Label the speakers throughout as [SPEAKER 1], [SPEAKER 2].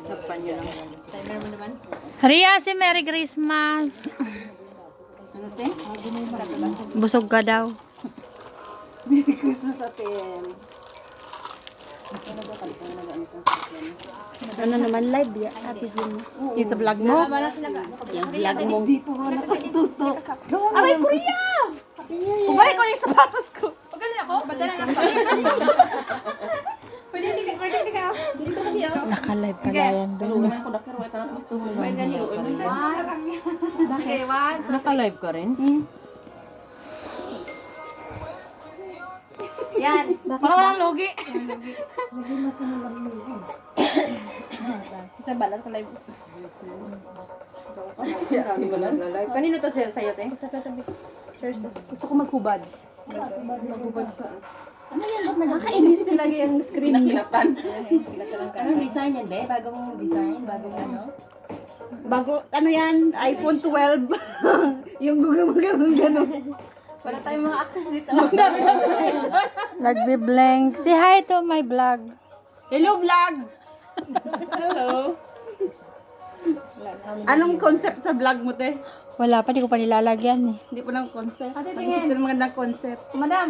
[SPEAKER 1] Nagpan nyo lang. Timer mo naman.
[SPEAKER 2] Ria, si Merry Christmas.
[SPEAKER 1] Ano te?
[SPEAKER 2] Busog ka daw.
[SPEAKER 1] Merry Christmas ate.
[SPEAKER 2] Ano naman live ya? Ate Jun.
[SPEAKER 1] Yung sa vlog mo? Yung vlog mo. Hindi pa ako nakatutok. Aray, Korea! Ubay ko yung sapatos ko. Pagaling ako? Ba't na lang Pwede ka. Dito ko diya.
[SPEAKER 2] Naka-live pala yan doon.
[SPEAKER 1] Naka-live ka rin?
[SPEAKER 2] Yan.
[SPEAKER 1] Para walang logi. Isa balat sa live. Kanino to sa'yo, te? Gusto ko maghubad. Maghubad ka. Ano yan? Ba't nakakainis sila yung screen niya?
[SPEAKER 3] Anong design yan, be? Bagong design? Bagong ano?
[SPEAKER 1] Bago, ano yan? iPhone 12. Yung gano'n.
[SPEAKER 3] Para tayong mga actors dito.
[SPEAKER 2] Nagbi-blank. Say hi to my vlog.
[SPEAKER 1] Hello, vlog!
[SPEAKER 3] Hello.
[SPEAKER 1] Anong concept sa vlog mo, te?
[SPEAKER 2] Wala pa, di ko pa nilalagyan eh.
[SPEAKER 1] Hindi pa ng concept. Nag-isip ko ng magandang concept.
[SPEAKER 3] Madam.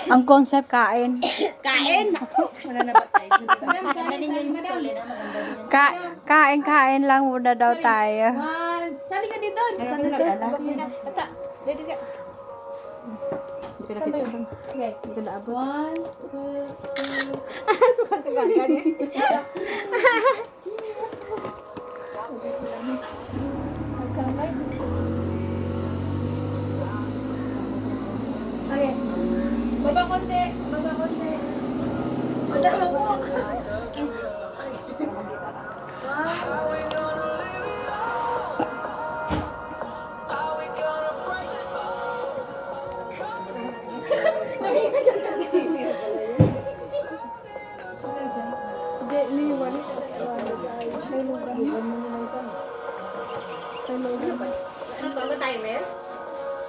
[SPEAKER 2] Ang concept, kain.
[SPEAKER 1] Kain! Wala na ba tayo?
[SPEAKER 3] Maganda din yung story na maganda din yung
[SPEAKER 2] Kain lang muna daw tayo.
[SPEAKER 1] Sali ka dito.
[SPEAKER 3] Tata. Dito ka. Okay. Dito na abo. 1, 2, 3. Sukat ka ganyan eh. Okay. Baba konti. Madalo mo.
[SPEAKER 1] Ano ba timer?